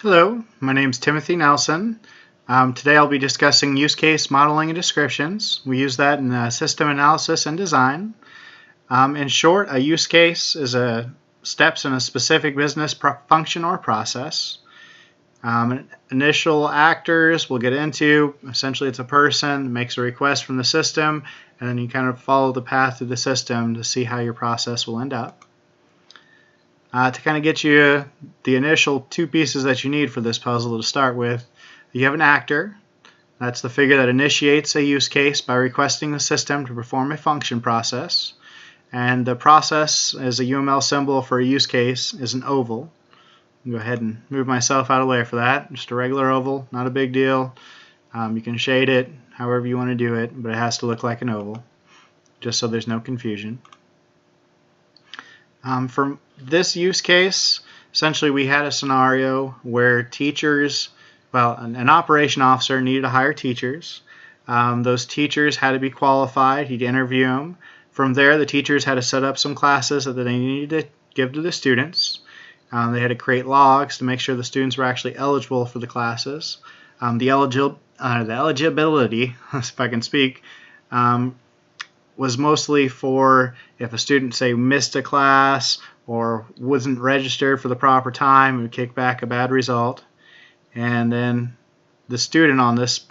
Hello, my name is Timothy Nelson. Today I'll be discussing use case modeling and descriptions. We use that in system analysis and design. In short, a use case is steps in a specific business function or process. Initial actors we'll get into. Essentially, it's a person makes a request from the system, and then you kind of follow the path through the system to see how your process will end up. To kind of get you the initial two pieces that you need for this puzzle to start with, you have an actor. That's the figure that initiates a use case by requesting the system to perform a function process. And the process, as a UML symbol for a use case, is an oval. I'll go ahead and move myself out of the way for that. Just a regular oval, not a big deal. You can shade it however you want to do it, but it has to look like an oval, just so there's no confusion. For this use case, essentially we had a scenario where an operation officer needed to hire teachers. Those teachers had to be qualified. He'd interview them. From there, the teachers had to set up some classes that they needed to give to the students. They had to create logs to make sure the students were actually eligible for the classes. The eligibility, if I can speak, was mostly for if a student, say, missed a class or wasn't registered for the proper time, it would kick back a bad result. And then the student on this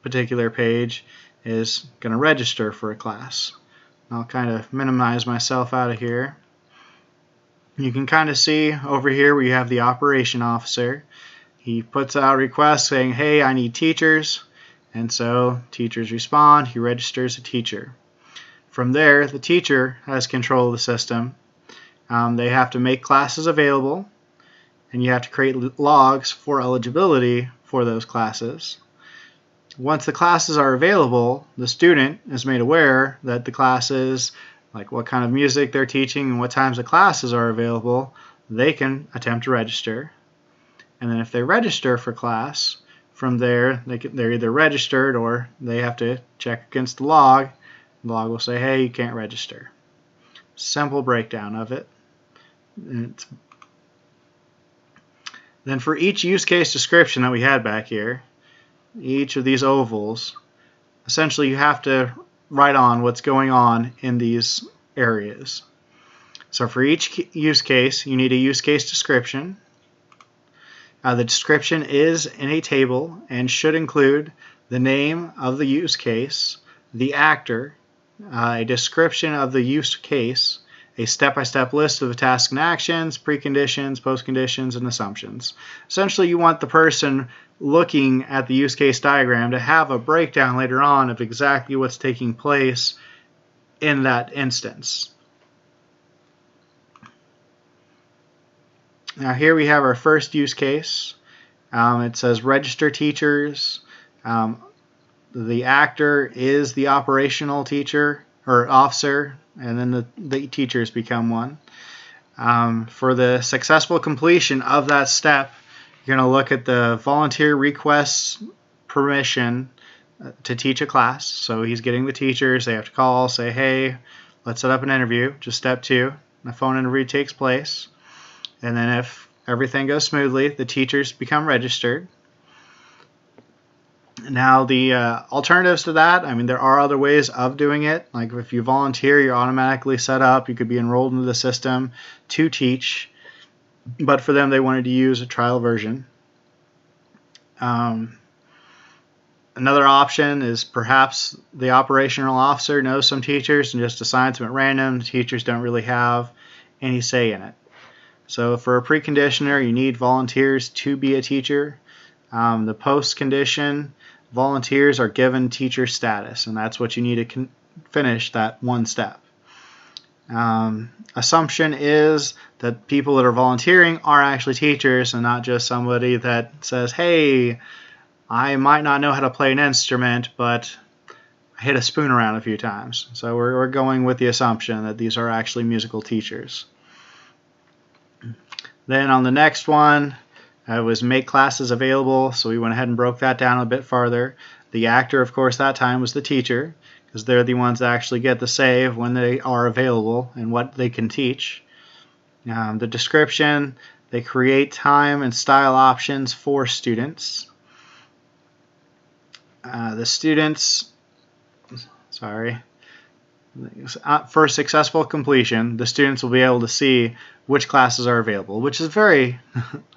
particular page is going to register for a class. I'll kind of minimize myself out of here. You can kind of see over here where you have the operation officer. He puts out requests saying, hey, I need teachers. And so teachers respond. He registers a teacher. From there, the teacher has control of the system. They have to make classes available, and you have to create logs for eligibility for those classes. Once the classes are available, the student is made aware that the classes, like what kind of music they're teaching and what times the classes are available, they can attempt to register. And then if they register for class, from there they're either registered or they have to check against the log. The log will say, hey, you can't register. Simple breakdown of it. Then for each use case description that we had back here, each of these ovals, essentially you have to write on what's going on in these areas. So for each use case, you need a use case description. The description is in a table and should include the name of the use case, the actor, a description of the use case, a step-by-step list of the tasks and actions, preconditions, postconditions, and assumptions. Essentially, you want the person looking at the use case diagram to have a breakdown later on of exactly what's taking place in that instance. Now here we have our first use case. It says register teachers. The actor is the operational teacher or officer, and then the teachers become one. For the successful completion of that step, you're going to look at the volunteer requests permission to teach a class. So he's getting the teachers. They have to call, say, hey, let's set up an interview. Just step 2. The phone interview takes place. And then if everything goes smoothly, the teachers become registered. Now the alternatives to that, there are other ways of doing it. Like if you volunteer, you're automatically set up. You could be enrolled into the system to teach. But for them, they wanted to use a trial version. Another option is perhaps the operational officer knows some teachers and just assigns them at random. The teachers don't really have any say in it. So for a preconditioner, you need volunteers to be a teacher. The post condition, volunteers are given teacher status, and that's what you need to finish that one step. Assumption is that people that are volunteering are actually teachers and not just somebody that says, hey, I might not know how to play an instrument, but I hit a spoon around a few times. So we're going with the assumption that these are actually musical teachers. Then on the next one, it was make classes available, so we went ahead and broke that down a bit farther. The actor, of course, that time was the teacher, because they're the ones that actually get the say of when they are available and what they can teach. The description, They create time and style options for students. For successful completion, the students will be able to see which classes are available, which is very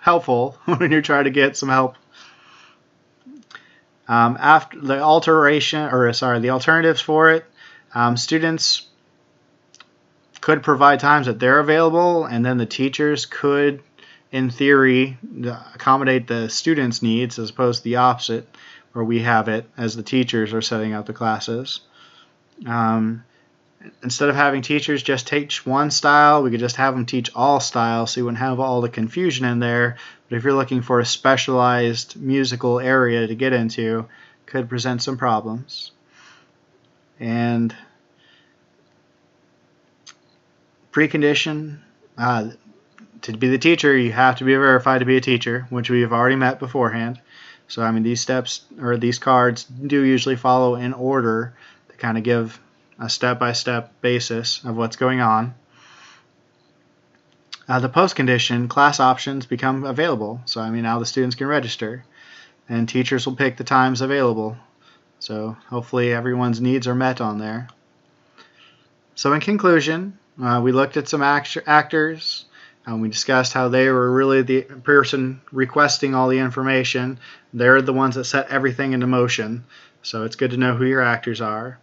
helpful when you're trying to get some help. After the alternatives for it, students could provide times that they're available, and then the teachers could, in theory, accommodate the students' needs, as opposed to the opposite, where we have it as the teachers are setting up the classes. Instead of having teachers just teach one style, we could just have them teach all styles, so you wouldn't have all the confusion in there. But if you're looking for a specialized musical area to get into, it could present some problems. And precondition, to be the teacher, you have to be verified to be a teacher, which we have already met beforehand. So I mean, these steps, or these cards, do usually follow in order to kind of give a step-by-step basis of what's going on. The post-condition, class options become available. So I mean, now the students can register, and teachers will pick the times available. So hopefully everyone's needs are met on there. So in conclusion, we looked at some actors. We discussed how they were really the person requesting all the information. They're the ones that set everything into motion. So it's good to know who your actors are.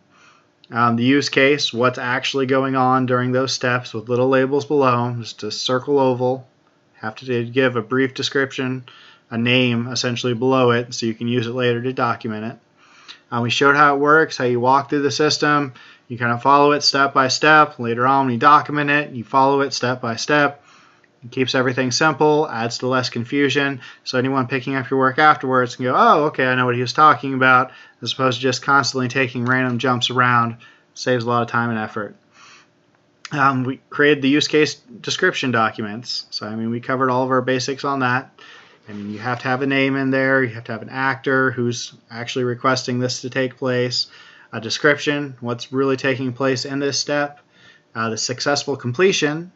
The use case, what's actually going on during those steps with little labels below, just a circle oval. Have to give a brief description, a name essentially below it, so you can use it later to document it. We showed how it works, how you walk through the system. You kind of follow it step by step. Later on, when you document it, you follow it step by step. It keeps everything simple, adds to less confusion, so anyone picking up your work afterwards can go, oh, okay, I know what he was talking about, as opposed to just constantly taking random jumps around. Saves a lot of time and effort. We created the use case description documents. So I mean, we covered all of our basics on that. I mean, you have to have a name in there. You have to have an actor who's actually requesting this to take place. A description, what's really taking place in this step. The successful completion,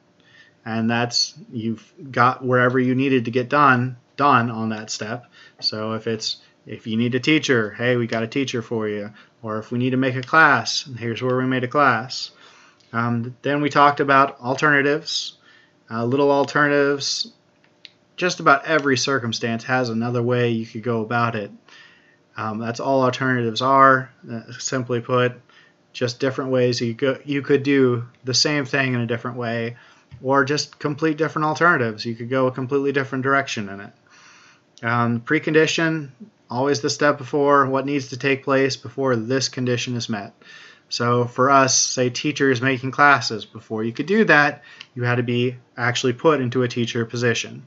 and that's you've got wherever you needed to get done on that step. So if you need a teacher, hey, we got a teacher for you. Or if we need to make a class, here's where we made a class. Then we talked about alternatives, little alternatives. Just about every circumstance has another way you could go about it. That's all alternatives are. Simply put, just different ways you could do the same thing in a different way, or just complete different alternatives. You could go a completely different direction in it. Precondition, always the step before what needs to take place before this condition is met. So for us, say teachers making classes, before you could do that, you had to be actually put into a teacher position.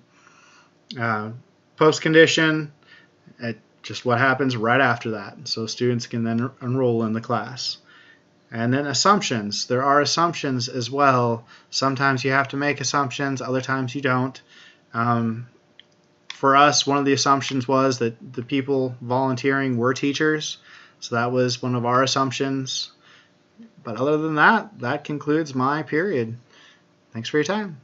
Post-condition, just what happens right after that. So students can then enroll in the class. And then assumptions. There are assumptions as well. Sometimes you have to make assumptions, other times you don't. For us, one of the assumptions was that the people volunteering were teachers. So that was one of our assumptions. But other than that, that concludes my period. Thanks for your time.